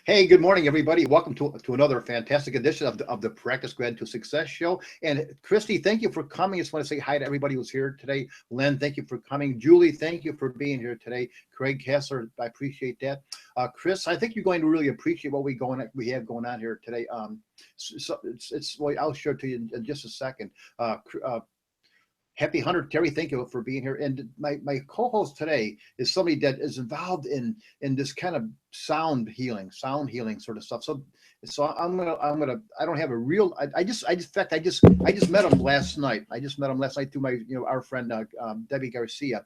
Hey, good morning, everybody. Welcome to another fantastic edition of the Practice Gratitude Success Show. And Christy, thank you for coming. I just want to say hi to everybody who's here today. Len, thank you for coming. Julie, thank you for being here today. Craig Kessler, I appreciate that. Chris, I think you're going to really appreciate what we have going on here today. Well, I'll share it to you in just a second. Happy Hunter Terry, thank you for being here. And my co-host today is somebody that is involved in this kind of sound healing sort of stuff. So I don't have a real in fact I just met him last night. I just met him last night through my our friend Debbie Garcia.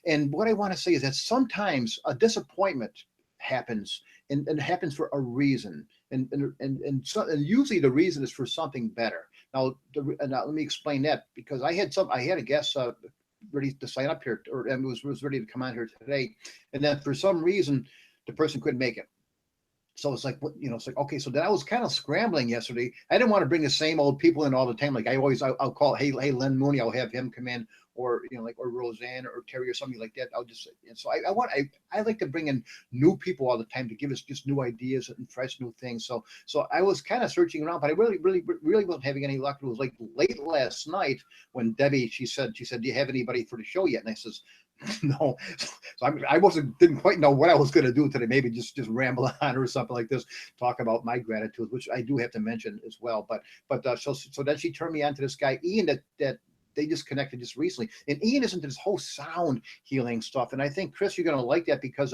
And what I want to say is that sometimes a disappointment happens, and it happens for a reason. And usually the reason is for something better. Now, let me explain that, because I had a guest ready to sign up here, and was ready to come on here today, and then for some reason the person couldn't make it. So it's like, it's like, okay. So then I was kind of scrambling yesterday. I didn't want to bring the same old people in all the time. Like I'll call, hey, Len Mooney, I'll have him come in, or or Roseanne or Terry or something like that. And so I like to bring in new people all the time to give us just new ideas and fresh new things. So I was kind of searching around, but I really wasn't having any luck. It was like late last night when Debbie, she said, do you have anybody for the show yet? And I says, no. So didn't quite know what I was going to do today. Maybe just ramble on or something like this, talk about my gratitude, which I do have to mention as well. But so then she turned me on to this guy Ian that they just connected just recently. And Ian is into this whole sound healing stuff. And I think, Chris, you're going to like that because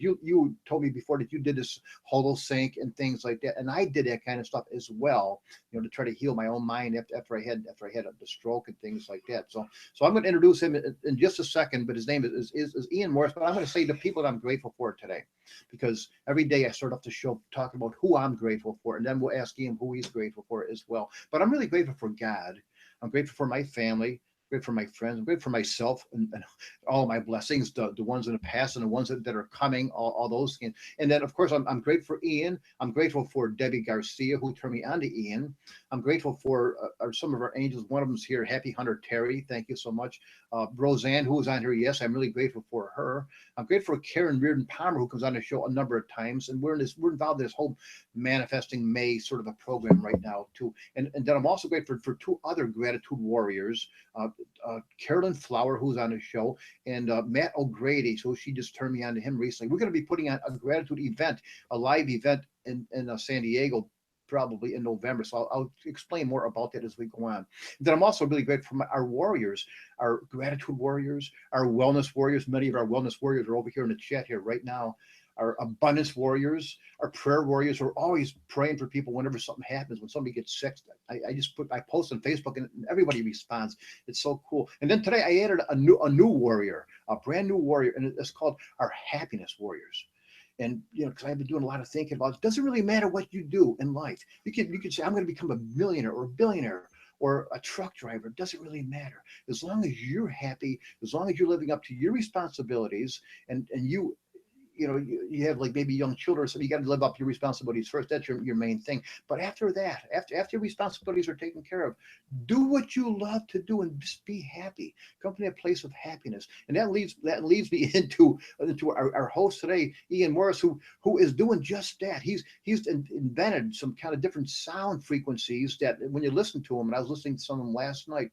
you told me before that you did this holosync and things like that. And I did that kind of stuff as well, to try to heal my own mind after I had the stroke and things like that. So I'm going to introduce him in just a second, but his name is Ian Morris. But I'm going to say the people that I'm grateful for today, because every day I start off the show talking about who I'm grateful for, and then we'll ask Ian who he's grateful for as well. But I'm really grateful for God. I'm grateful for my family, grateful for my friends, I'm grateful for myself and all of my blessings, the ones in the past and the ones that are coming, all those things. And then, of course, I'm grateful for Ian. I'm grateful for Debbie Garcia, who turned me on to Ian. I'm grateful for some of our angels. One of them's here, Happy Hunter Terry. Thank you so much. Roseanne, who was on here, yes, I'm really grateful for her. I'm grateful for Karen Reardon Palmer, who comes on the show a number of times. And we're involved in this whole Manifesting May sort of a program right now, too. And then I'm also grateful for two other gratitude warriors, Carolyn Flower, who's on the show, and Matt O'Grady. So she just turned me on to him recently. We're going to be putting on a gratitude event, a live event in San Diego, probably in November. So I'll explain more about that as we go on. And then I'm also really grateful for our warriors, our gratitude warriors, our wellness warriors. Many of our wellness warriors are over here in the chat here right now. Our abundance warriors, our prayer warriors, are always praying for people whenever something happens, when somebody gets sick. I post on Facebook and everybody responds. It's so cool. And then today I added a new warrior, a brand new warrior, and it's called our happiness warriors. And because I've been doing a lot of thinking about it, doesn't really matter what you do in life. You can say, I'm going to become a millionaire or a billionaire or a truck driver. It doesn't really matter. As long as you're happy, as long as you're living up to your responsibilities, and you have like maybe young children, so you got to live up to your responsibilities first. That's your main thing. But after that, after your responsibilities are taken care of, do what you love to do and just be happy. Come to that place of happiness. And that leads me into our host today, Ian Morris, who is doing just that. He's invented some kind of different sound frequencies that when you listen to them, and I was listening to some of them last night,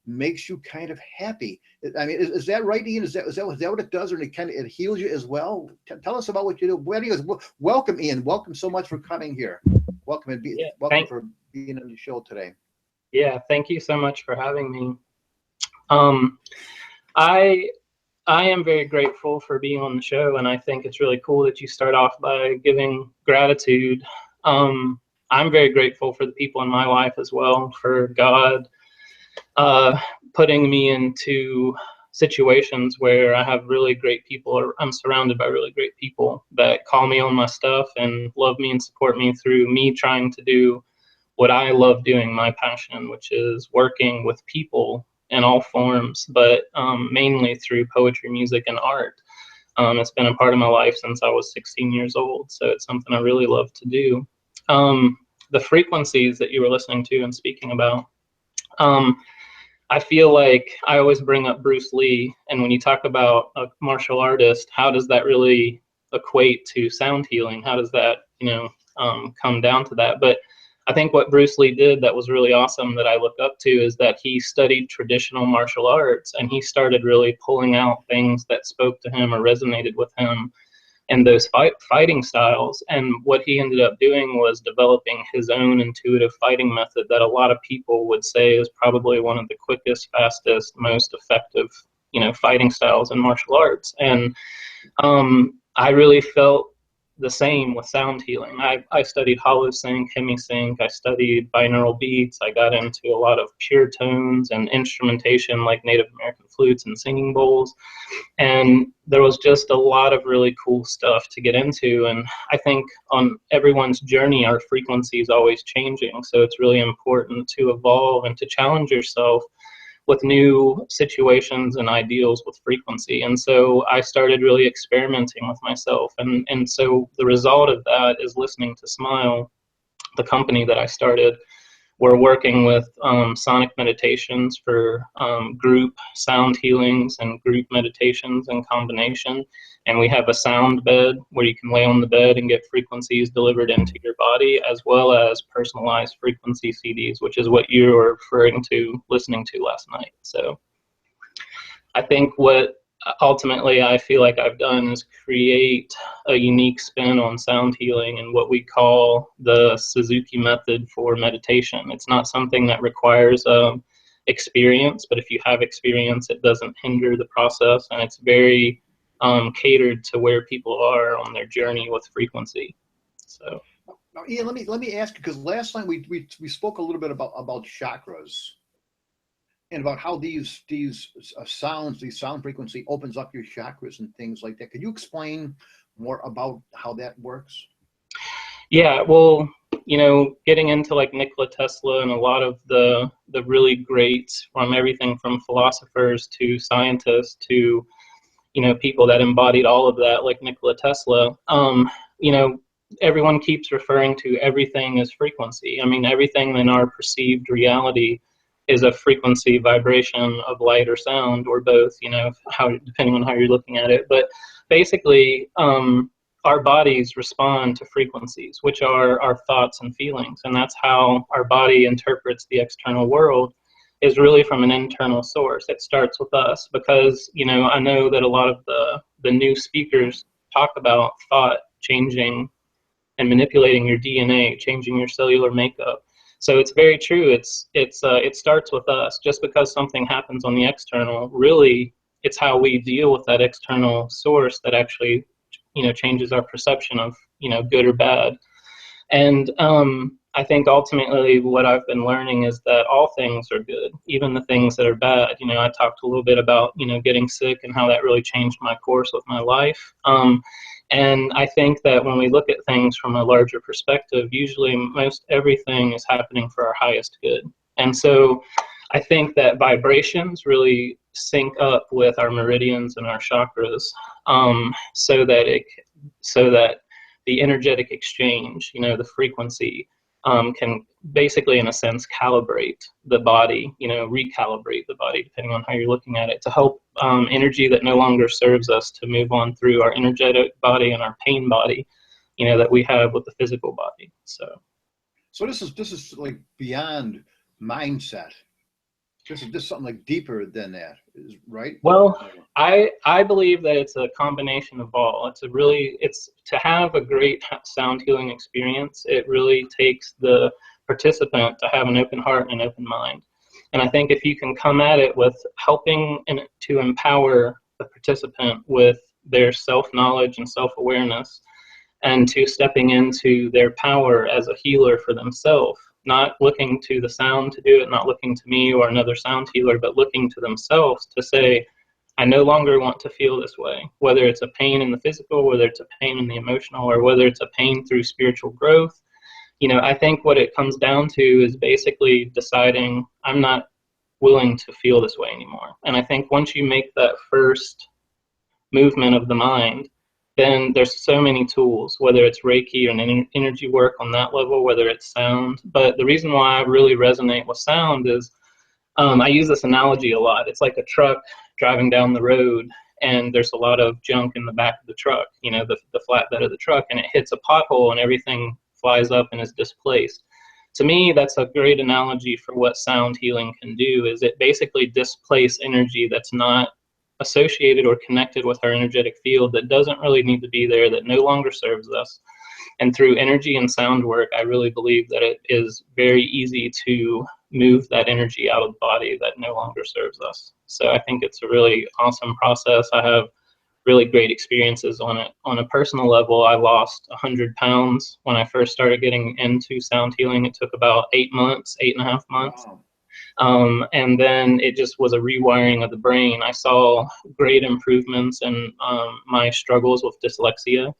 makes you kind of happy. I mean, is that right, Ian? Is that what it does, or it heals you as well? Tell us about what you do. Anyways, welcome, Ian. Welcome so much for coming here. Welcome for being on the show today. Yeah, thank you so much for having me. I am very grateful for being on the show, and I think it's really cool that you start off by giving gratitude. I'm very grateful for the people in my life as well, for God putting me into situations where I have really great people, or I'm surrounded by really great people that call me on my stuff and love me and support me through me trying to do what I love doing, my passion, which is working with people in all forms, but mainly through poetry, music, and art. It's been a part of my life since I was 16 years old, so it's something I really love to do. The frequencies that you were listening to and speaking about, I feel like I always bring up Bruce Lee, and when you talk about a martial artist, how does that really equate to sound healing? How does that come down to that. But I think what Bruce Lee did that was really awesome that I look up to is that he studied traditional martial arts, and he started really pulling out things that spoke to him or resonated with him and those fighting styles. And what he ended up doing was developing his own intuitive fighting method that a lot of people would say is probably one of the quickest, fastest, most effective, fighting styles in martial arts. And I really felt the same with sound healing. I studied hollow sync, hemisync, I studied binaural beats, I got into a lot of pure tones and instrumentation like Native American flutes and singing bowls. And there was just a lot of really cool stuff to get into. And I think on everyone's journey, our frequency is always changing. So it's really important to evolve and to challenge yourself with new situations and ideals with frequency. And so I started really experimenting with myself. And so the result of that is listening to Smile, the company that I started. We're working with sonic meditations for group sound healings and group meditations in combination. And we have a sound bed where you can lay on the bed and get frequencies delivered into your body, as well as personalized frequency CDs, which is what you were referring to listening to last night. So I think what ultimately I feel like I've done is create a unique spin on sound healing and what we call the Suzuki method for meditation. It's not something that requires experience, but if you have experience, it doesn't hinder the process, and it's very catered to where people are on their journey with frequency. So now, Ian, let me ask you, because last time we spoke a little bit about chakras and about how these sounds, these sound frequency opens up your chakras and things like that. Could you explain more about how that works? Yeah, well, getting into like Nikola Tesla and a lot of the really greats, from everything from philosophers to scientists to people that embodied all of that, like Nikola Tesla. Everyone keeps referring to everything as frequency. I mean, everything in our perceived reality is a frequency vibration of light or sound, or both, depending on how you're looking at it. But basically, our bodies respond to frequencies, which are our thoughts and feelings. And that's how our body interprets the external world, is really from an internal source. It starts with us, because, I know that a lot of the new speakers talk about thought changing and manipulating your DNA, changing your cellular makeup. So it's very true. It starts with us. Just because something happens on the external, really, it's how we deal with that external source that actually, changes our perception of, good or bad. And I think ultimately what I've been learning is that all things are good, even the things that are bad. I talked a little bit about, getting sick and how that really changed my course with my life. And I think that when we look at things from a larger perspective, usually most everything is happening for our highest good. And so I think that vibrations really sync up with our meridians and our chakras, so that the energetic exchange, the frequency, can basically, in a sense, calibrate the body, recalibrate the body, depending on how you're looking at it, to help energy that no longer serves us to move on through our energetic body and our pain body, that we have with the physical body. So this is like beyond mindset. This is something like deeper than that, right? Well, I believe that it's a combination of all. It's to have a great sound healing experience, it really takes the participant to have an open heart and an open mind. And I think if you can come at it with helping to empower the participant with their self-knowledge and self-awareness, and to stepping into their power as a healer for themselves, not looking to the sound to do it, not looking to me or another sound healer, but looking to themselves to say, I no longer want to feel this way, whether it's a pain in the physical, whether it's a pain in the emotional, or whether it's a pain through spiritual growth. I think what it comes down to is basically deciding, I'm not willing to feel this way anymore. And I think once you make that first movement of the mind, then there's so many tools, whether it's Reiki or energy work on that level, whether it's sound. But the reason why I really resonate with sound is I use this analogy a lot. It's like a truck driving down the road, and there's a lot of junk in the back of the truck, you know, the flatbed of the truck, and it hits a pothole and everything flies up and is displaced. To me, that's a great analogy for what sound healing can do. Is it basically displace energy that's not associated or connected with our energetic field, that doesn't really need to be there, that no longer serves us. And through energy and sound work, I really believe that it is very easy to move that energy out of the body that no longer serves us. So I think it's a really awesome process. I have really great experiences on it. On a personal level, I lost 100 pounds when I first started getting into sound healing. It took about 8 months, 8.5 months. Wow. And then it just was a rewiring of the brain. I saw great improvements in my struggles with dyslexia,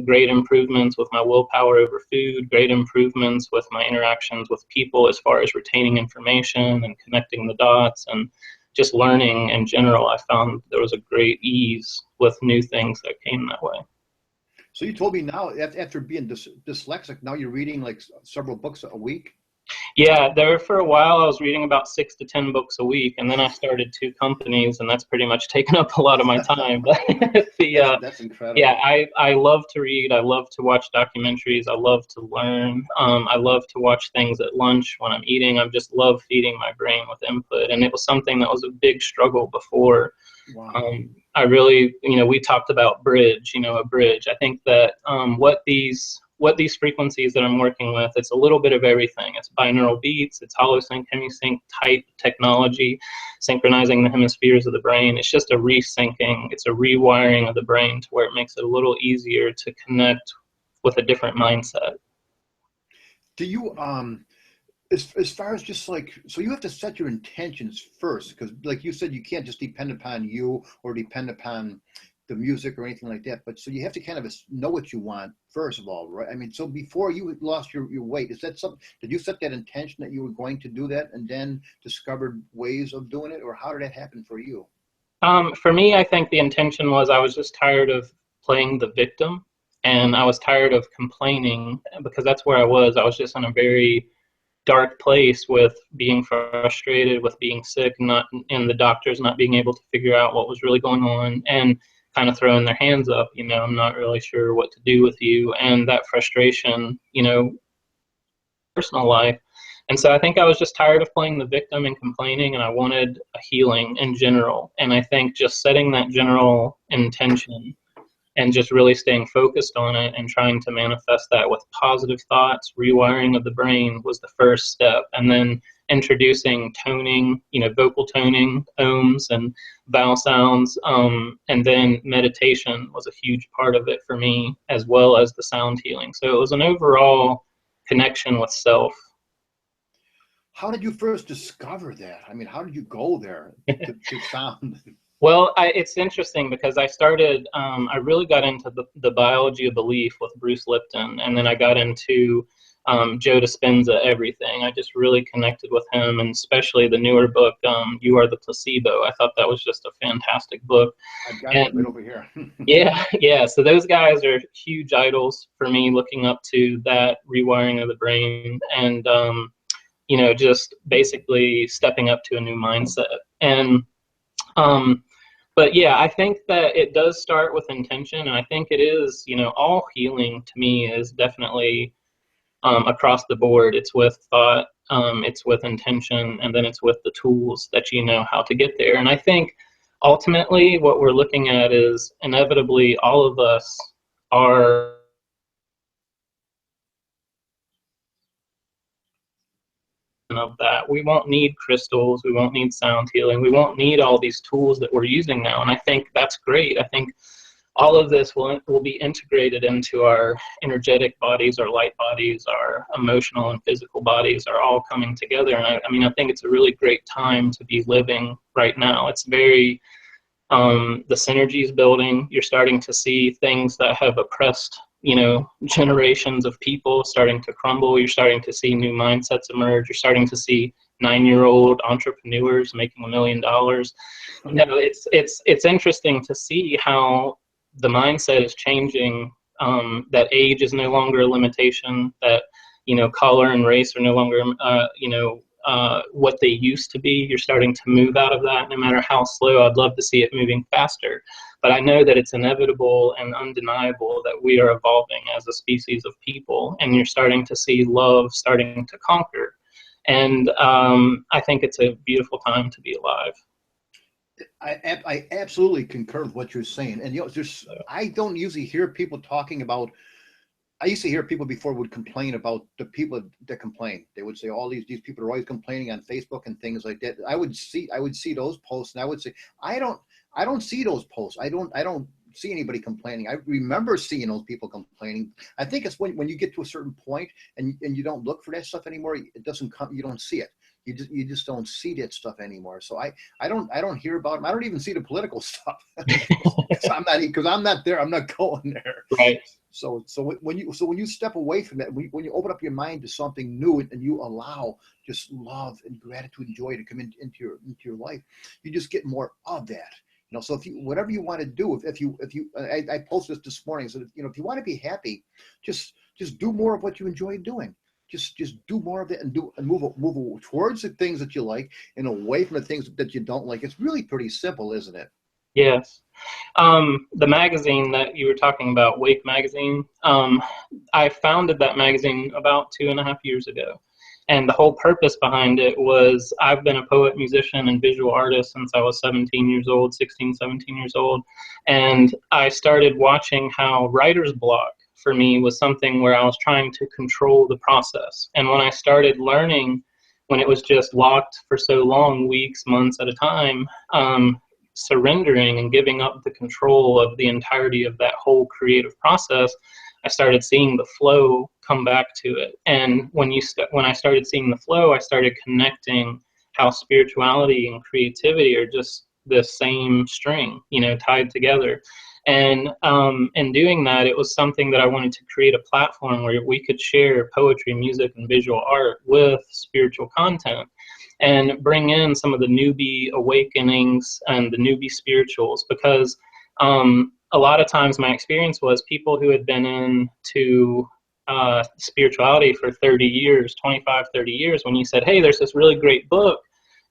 great improvements with my willpower over food, great improvements with my interactions with people as far as retaining information and connecting the dots, and just learning in general. I found there was a great ease with new things that came that way. So you told me now, after being dyslexic, now you're reading like several books a week? Yeah, there for a while I was reading about 6 to 10 books a week, and then I started 2 companies, and that's pretty much taken up a lot of my time. But That's incredible. yeah, I love to read. I love to watch documentaries. I love to learn. I love to watch things at lunch when I'm eating. I just love feeding my brain with input, and it was something that was a big struggle before. Wow. I really, we talked about bridge, a bridge. I think that what these frequencies that I'm working with, it's a little bit of everything. It's binaural beats, it's holosync, hemisync type technology, synchronizing the hemispheres of the brain. It's just a resyncing, it's a rewiring of the brain to where it makes it a little easier to connect with a different mindset. Do you, as far as just like, so you have to set your intentions first, because like you said, you can't just depend upon you or depend upon the music or anything like that. But so you have to kind of know what you want first of all, right? I mean, so before you lost your weight, is that something, did you set that intention that you were going to do that and then discovered ways of doing it, or how did that happen for you? For me, I think the intention was I was just tired of playing the victim, and I was tired of complaining, because that's where I was. I was just in a very dark place with being frustrated, with being sick, not, and the doctors not being able to figure out what was really going on, and kind of throwing their hands up, I'm not really sure what to do with you, and that frustration, personal life. And so I think I was just tired of playing the victim and complaining, and I wanted a healing in general. And I think just setting that general intention and just really staying focused on it and trying to manifest that with positive thoughts, rewiring of the brain was the first step. And then introducing toning, vocal toning, ohms and vowel sounds. And then meditation was a huge part of it for me, as well as the sound healing. So it was an overall connection with self. How did you first discover that? I mean, how did you go there to sound? Well, it's interesting because I started, I really got into the biology of belief with Bruce Lipton, and then I got into Joe Dispenza, everything. I just really connected with him, and especially the newer book, You Are the Placebo. I thought that was just a fantastic book. I've got it right over here. Yeah. So those guys are huge idols for me, looking up to that rewiring of the brain, and, just basically stepping up to a new mindset. And but yeah, I think that it does start with intention, and I think it is, all healing to me is definitely across the board. It's with thought, it's with intention, and then it's with the tools that you know how to get there. And I think ultimately what we're looking at is inevitably all of us are of that. We won't need crystals, we won't need sound healing, we won't need all these tools that we're using now. And I think that's great. I think all of this will be integrated into our energetic bodies, our light bodies, our emotional and physical bodies are all coming together. And I think it's a really great time to be living right now. It's very, the synergy is building. You're starting to see things that have oppressed generations of people starting to crumble. You're starting to see new mindsets emerge. You're starting to see 9-year-old entrepreneurs making $1 million. It's interesting to see how the mindset is changing. That age is no longer a limitation. That color and race are no longer what they used to be. You're starting to move out of that, no matter how slow. I'd love to see it moving faster. But I know that it's inevitable and undeniable that we are evolving as a species of people, and you're starting to see love starting to conquer. And I think it's a beautiful time to be alive. I absolutely concur with what you're saying. And, I don't usually hear people talking about, I used to hear people before would complain about the people that complain. They would say all these people are always complaining on Facebook and things like that. I would see those posts, and I would say, I don't see those posts. I don't see anybody complaining. I remember seeing those people complaining. I think it's when you get to a certain point and you don't look for that stuff anymore, it doesn't come, you don't see it. You just don't see that stuff anymore. So I don't hear about them. I don't even see the political stuff. because I'm not there. I'm not going there. Right. So when you step away from that, when you open up your mind to something new and you allow just love and gratitude and joy to come into your life, you just get more of that. So if you, whatever you want to do, I posted this morning. So if you want to be happy, just do more of what you enjoy doing. Just do more of it and move towards the things that you like and away from the things that you don't like. It's really pretty simple, isn't it? Yes. The magazine that you were talking about, Wake Magazine, I founded that magazine about 2.5 years ago. And the whole purpose behind it was I've been a poet, musician, and visual artist since I was 17 years old, 16, 17 years old. And I started watching how writer's block for me was something where I was trying to control the process. And when I started learning, when it was just locked for so long, weeks, months at a time, surrendering and giving up the control of the entirety of that whole creative process, I started seeing the flow come back to it. And when I started seeing the flow, I started connecting how spirituality and creativity are just the same string, tied together. And in doing that, it was something that I wanted to create a platform where we could share poetry, music, and visual art with spiritual content and bring in some of the newbie awakenings and the newbie spirituals, because a lot of times my experience was people who had been into spirituality for 30 years, 25, 30 years, when you said, hey, there's this really great book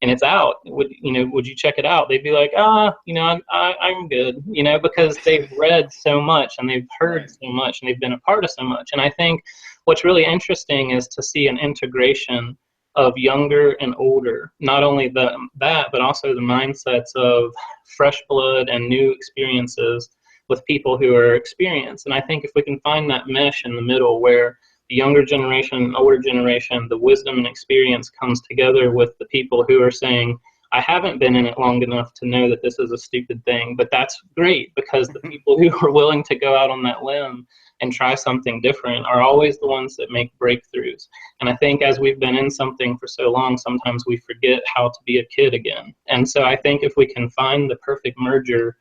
and it's out, would you check it out? They'd be like, I'm good, because they've read so much and they've heard so much and they've been a part of so much. And I think what's really interesting is to see an integration of younger and older, not only that, but also the mindsets of fresh blood and new experiences with people who are experienced. And I think if we can find that mesh in the middle where the younger generation and older generation, the wisdom and experience comes together with the people who are saying, I haven't been in it long enough to know that this is a stupid thing, but that's great, because the people who are willing to go out on that limb and try something different are always the ones that make breakthroughs. And I think as we've been in something for so long, sometimes we forget how to be a kid again. And so I think if we can find the perfect merger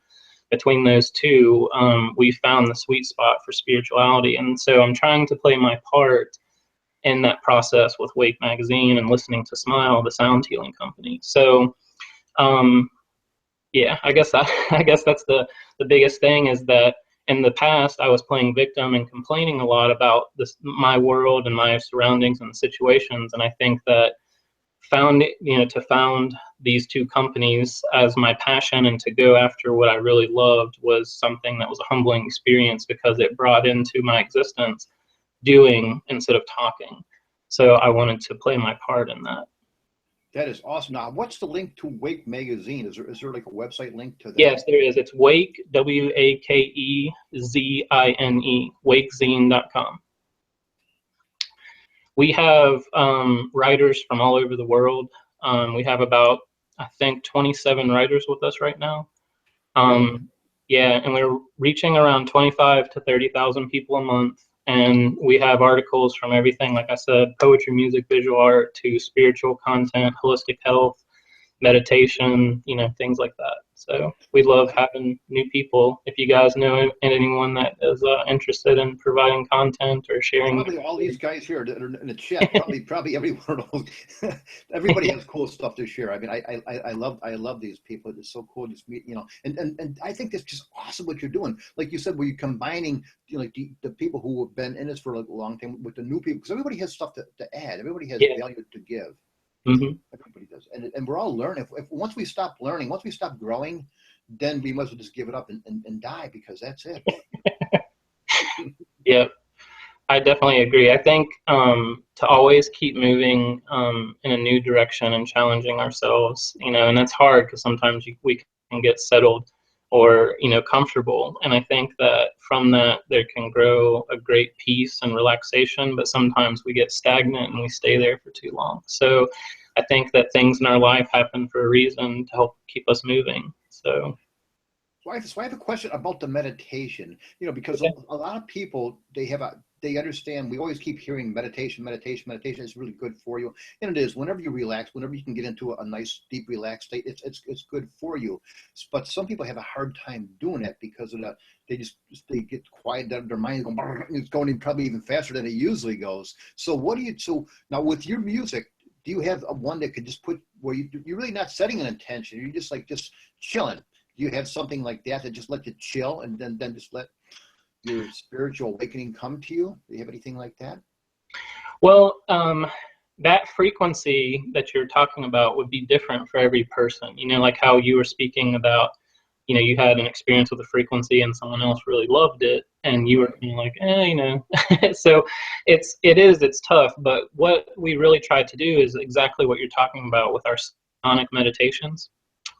between those two, we found the sweet spot for spirituality. And so I'm trying to play my part in that process with Wake Magazine and listening to Smile, the sound healing company. So I guess that's the biggest thing, is that in the past I was playing victim and complaining a lot about my world and my surroundings and situations. And I think that to found these two companies as my passion and to go after what I really loved was something that was a humbling experience, because it brought into my existence doing instead of talking. So I wanted to play my part in that. That is awesome. Now, what's the link to Wake Magazine? Is there like a website link to that? Yes, there is. It's Wake, WAKEZINE, wakezine.com. We have writers from all over the world. We have about, I think, 27 writers with us right now. Yeah, and we're reaching around 25 to 30,000 people a month. And we have articles from everything, like I said, poetry, music, visual art, to spiritual content, holistic health, meditation, things like that. So we love having new people. If you guys know anyone that is interested in providing content or sharing, probably all these guys here that are in the chat, probably every one of those, everybody has cool stuff to share. I mean, I love these people. It's so cool to meet, and I think that's just awesome what you're doing. Like you said, where you're combining, like the people who have been in this for a long time with the new people, because everybody has stuff to add. Everybody has value to give. Hmm. Everybody does. And we're all learning. If once we stop learning, once we stop growing, then we must as well just give it up and die, because that's it. Yeah, I definitely agree. I think to always keep moving in a new direction and challenging ourselves, and that's hard because sometimes we can get settled or, comfortable. And I think that from that there can grow a great peace and relaxation, but sometimes we get stagnant and we stay there for too long. So I think that things in our life happen for a reason to help keep us moving. So. So I have a question about the meditation, because Okay. a lot of people, they understand, we always keep hearing meditation is really good for you. And it is. Whenever you relax, whenever you can get into a nice, deep, relaxed state, it's good for you. But some people have a hard time doing that because of that. They get quiet, their mind is going, it's going probably even faster than it usually goes. So so now with your music, do you have one that could just put where you're really not setting an intention, you're just chilling? Do you have something like that just let you chill and then just let your spiritual awakening come to you? Do you have anything like that? Well, that frequency that you're talking about would be different for every person. Like how you were speaking about, you had an experience with a frequency and someone else really loved it, and you were kind of like, So it's tough. But what we really try to do is exactly what you're talking about with our sonic meditations.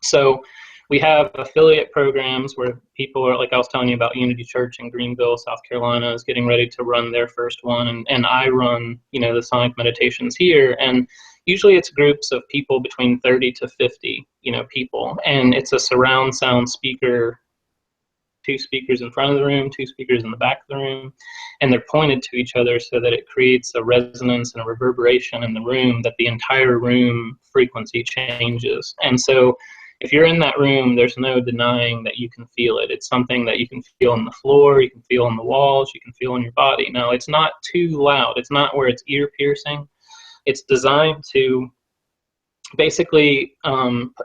So we have affiliate programs where people are, like I was telling you about, Unity Church in Greenville, South Carolina is getting ready to run their first one. And I run, the sonic meditations here. And usually it's groups of people between 30 to 50, people. And it's a surround sound speaker, 2 speakers in front of the room, 2 speakers in the back of the room. And they're pointed to each other so that it creates a resonance and a reverberation in the room, that the entire room frequency changes. And so if you're in that room, there's no denying that you can feel it. It's something that you can feel on the floor, you can feel on the walls, you can feel in your body. Now, it's not too loud. It's not where it's ear piercing. It's designed to basically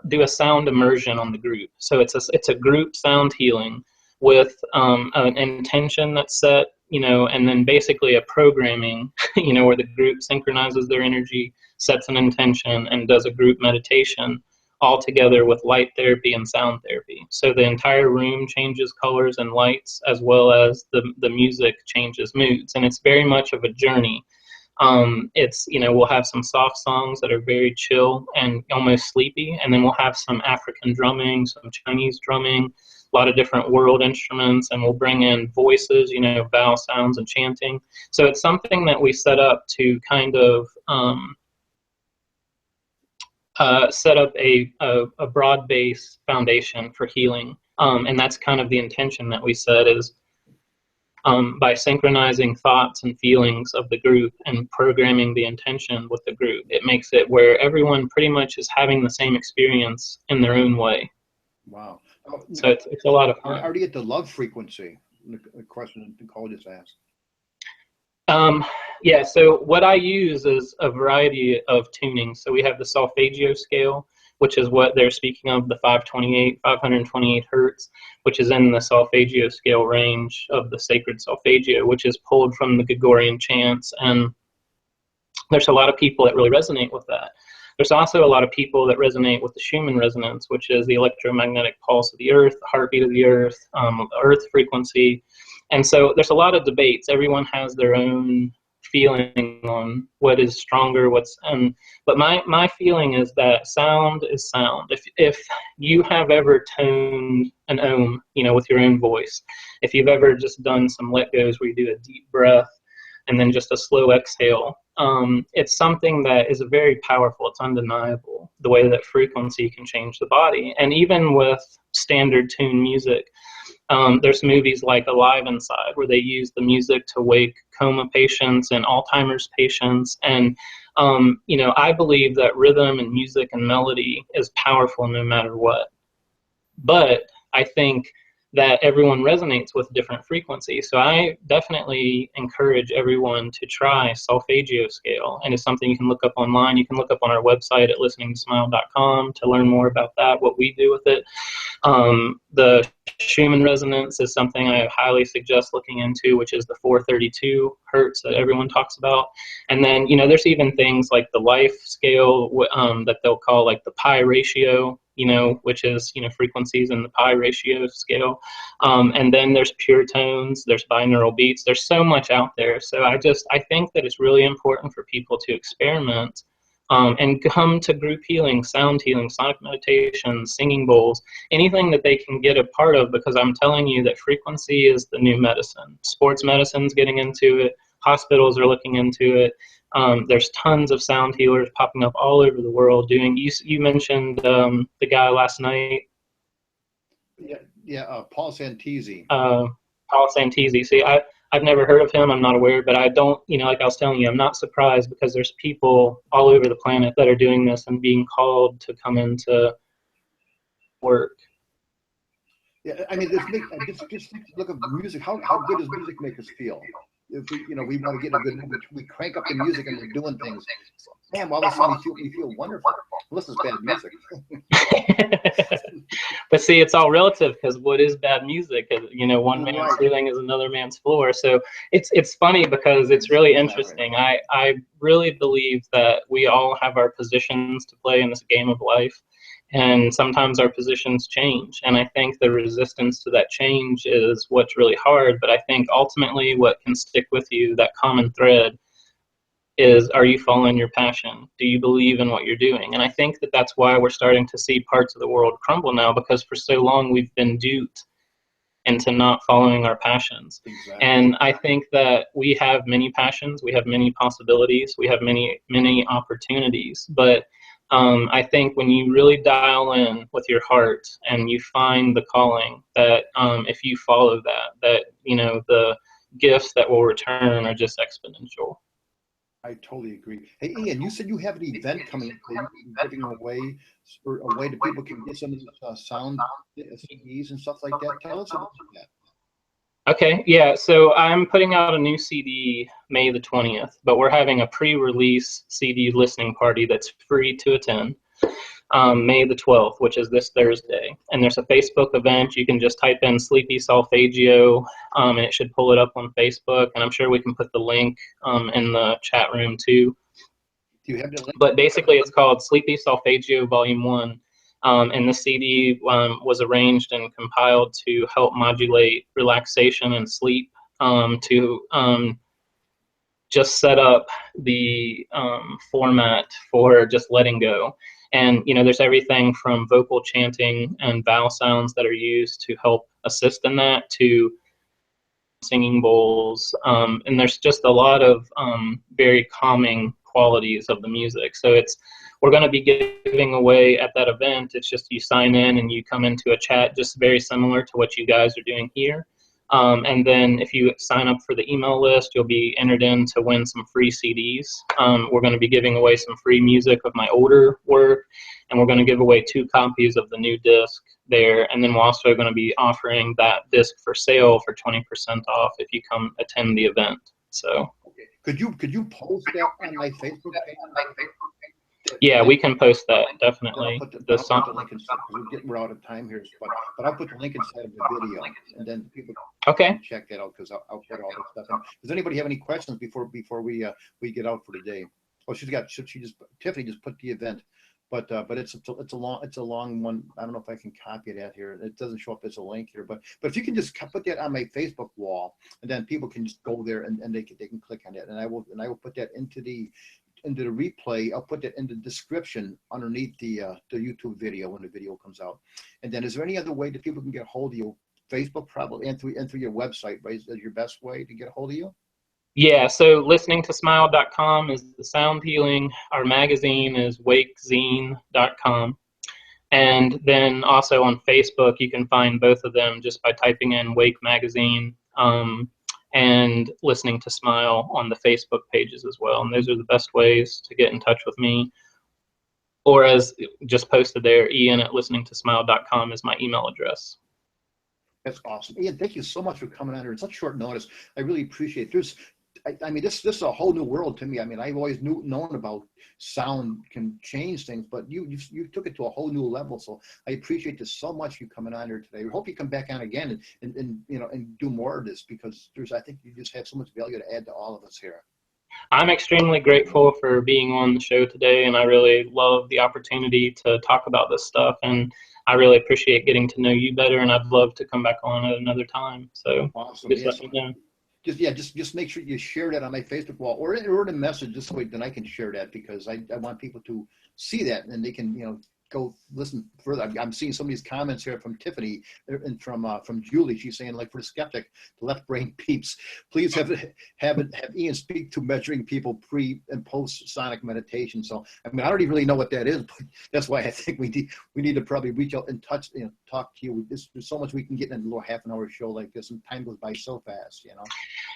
do a sound immersion on the group. So it's a group sound healing with an intention that's set, and then basically a programming, where the group synchronizes their energy, sets an intention, and does a group meditation all together with light therapy and sound therapy. So the entire room changes colors and lights, as well as the music changes moods. And it's very much of a journey. It's, we'll have some soft songs that are very chill and almost sleepy. And then we'll have some African drumming, some Chinese drumming, a lot of different world instruments. And we'll bring in voices, vowel sounds and chanting. So it's something that we set up to kind of set up a broad-based foundation for healing. And that's kind of the intention that we set is by synchronizing thoughts and feelings of the group and programming the intention with the group. It makes it where everyone pretty much is having the same experience in their own way. Wow. So it's a lot of fun. I already get the love frequency, the question Nicole just asked. Yeah, so what I use is a variety of tunings. So we have the solfeggio scale, which is what they're speaking of, the 528 hertz, which is in the solfeggio scale range of the sacred solfeggio, which is pulled from the Gregorian chants. And there's a lot of people that really resonate with that. There's also a lot of people that resonate with the Schumann resonance, which is the electromagnetic pulse of the earth, the heartbeat of the earth frequency. And so there's a lot of debates. Everyone has their own feeling on what is stronger, but my feeling is that sound is sound. If you have ever toned an ohm, with your own voice, if you've ever just done some let goes where you do a deep breath and then just a slow exhale, it's something that is very powerful. It's undeniable, the way that frequency can change the body. And even with standard tune music, there's movies like Alive Inside where they use the music to wake coma patients and Alzheimer's patients. And, I believe that rhythm and music and melody is powerful no matter what. But I think that everyone resonates with different frequencies. So I definitely encourage everyone to try solfeggio scale, and it's something you can look up online. You can look up on our website at listeningtosmile.com to learn more about that, what we do with it. The Schumann resonance is something I highly suggest looking into, which is the 432 hertz that everyone talks about. And then, you know, there's even things like the life scale that they'll call like the pi ratio, you know, which is, you know, frequencies in the pi ratio scale. And then there's pure tones, there's binaural beats, there's so much out there. So I think that it's really important for people to experiment and come to group healing, sound healing, sonic meditation, singing bowls, anything that they can get a part of, because I'm telling you that frequency is the new medicine. Sports medicine's getting into it. Hospitals are looking into it. There's tons of sound healers popping up all over the world doing, you mentioned the guy last night. Paul Santisi. Paul Santisi. See, I've never heard of him. I'm not aware, but I don't, you know, like I was telling you, I'm not surprised because there's people all over the planet that are doing this and being called to come into work. Yeah, I mean, just look at music. How good does music make us feel? If we, you know, we want to get a good mood, we crank up the music and we're doing things. Man, all of a sudden we feel wonderful. Well, this is bad music. But see, it's all relative, because what is bad music? You know, one man's ceiling is another man's floor. So it's funny because it's really interesting. I really believe that we all have our positions to play in this game of life. And sometimes our positions change. And I think the resistance to that change is what's really hard. But I think ultimately what can stick with you, that common thread, is, are you following your passion? Do you believe in what you're doing? And I think that that's why we're starting to see parts of the world crumble now, because for so long we've been duped into not following our passions. Exactly. And I think that we have many passions, we have many possibilities, we have many opportunities, but I think when you really dial in with your heart and you find the calling, that if you follow that, you know, the gifts that will return are just exponential. I totally agree. Hey, Ian, you said you have an event coming up, giving away a way that people can get some of these sound CDs and stuff like that. Tell us about that. Okay, yeah, so I'm putting out a new CD May the 20th, but we're having a pre-release CD listening party that's free to attend May the 12th, which is this Thursday. And there's a Facebook event. You can just type in Sleepy Solfeggio, and it should pull it up on Facebook. And I'm sure we can put the link in the chat room too. Do you have the link? But basically, it's called Sleepy Solfeggio Volume 1. And the CD was arranged and compiled to help modulate relaxation and sleep, to just set up the format for just letting go. And, you know, there's everything from vocal chanting and vowel sounds that are used to help assist in that, to singing bowls. And there's just a lot of very calming qualities of the music. So we're going to be giving away at that event. It's just you sign in and you come into a chat, just very similar to what you guys are doing here. And then if you sign up for the email list, you'll be entered in to win some free CDs. We're going to be giving away some free music of my older work, and we're going to give away 2 copies of the new disc there. And then we're also going to be offering that disc for sale for 20% off if you come attend the event. So okay. Could you post that on my Facebook page? Yeah, we can post that, definitely. I'll put the link inside, because we're out of time here, but I'll put the link inside of the video, and then people can check that out, because I'll put all this stuff in. Does anybody have any questions before we get out for today? Oh, Tiffany just put the event, but it's a long one. I don't know if I can copy that here. It doesn't show up as a link here, but if you can just put that on my Facebook wall, and then people can just go there and they can click on it, and I will put that into the replay. I'll put that in the description underneath the YouTube video when the video comes out. And then, is there any other way that people can get a hold of you? Facebook, probably, and through your website, right? Is your best way to get a hold of you? Yeah, so listeningtosmile.com is the sound healing. Our magazine is wakezine.com. And then also on Facebook, you can find both of them just by typing in Wake Magazine and Listening to Smile on the Facebook pages as well. And those are the best ways to get in touch with me. Or as just posted there, Ian at listeningtosmile.com is my email address. That's awesome. Ian, thank you so much for coming on here in such short notice. I really appreciate it. I mean, this is a whole new world to me. I mean, I've always known about sound can change things, but you took it to a whole new level. So I appreciate this so much, you coming on here today. We hope you come back on again and you know, and do more of this, because I think you just have so much value to add to all of us here. I'm extremely grateful for being on the show today, and I really love the opportunity to talk about this stuff. And I really appreciate getting to know you better, and I'd love to come back on at another time. So Awesome. just Yes. let me know. Just make sure you share that on my Facebook wall or in a message, just so then I can share that, because I want people to see that and they can, you know, go listen further. I'm seeing some of these comments here from Tiffany and from Julie. She's saying, like, for the skeptic, the left brain peeps, please have Ian speak to measuring people pre and post sonic meditation. So I mean, I don't even really know what that is, but that's why I think we need to probably reach out and touch, you know, talk to you. There's so much we can get in a little half-an-hour show like this, and time goes by so fast, you know.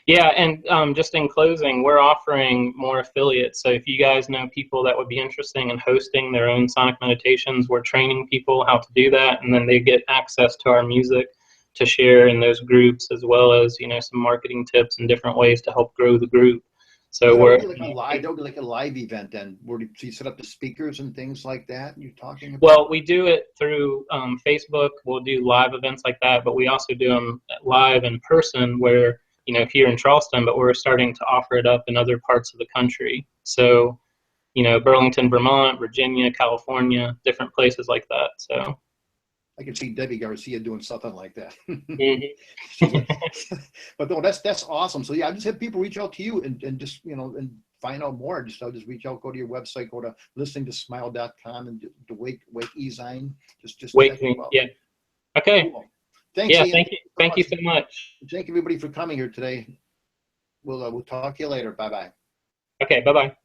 Yeah, and just in closing, we're offering more affiliates. So if you guys know people that would be interested in hosting their own sonic meditations, we're training people how to do that, and then they get access to our music to share in those groups, as well as, you know, some marketing tips and different ways to help grow the group. So There'll be like a live event then, where you set up the speakers and things like that you're talking about? Well, we do it through Facebook. We'll do live events like that, but we also do them live in person, where, you know, here in Charleston, but we're starting to offer it up in other parts of the country. So, you know, Burlington, Vermont, Virginia, California, different places like that. So I can see Debbie Garcia doing something like that. mm-hmm. But no, that's awesome. So yeah, I just have people reach out to you and just, you know, and find out more. I'll just reach out, go to your website, go to listeningtosmile.com and to Wake Ezine. Just Wake me. Yeah. Okay. Cool. Thanks, yeah. Ian. Thank you. Thank you so much. Thank everybody for coming here today. We'll talk to you later. Bye bye. Okay. Bye bye.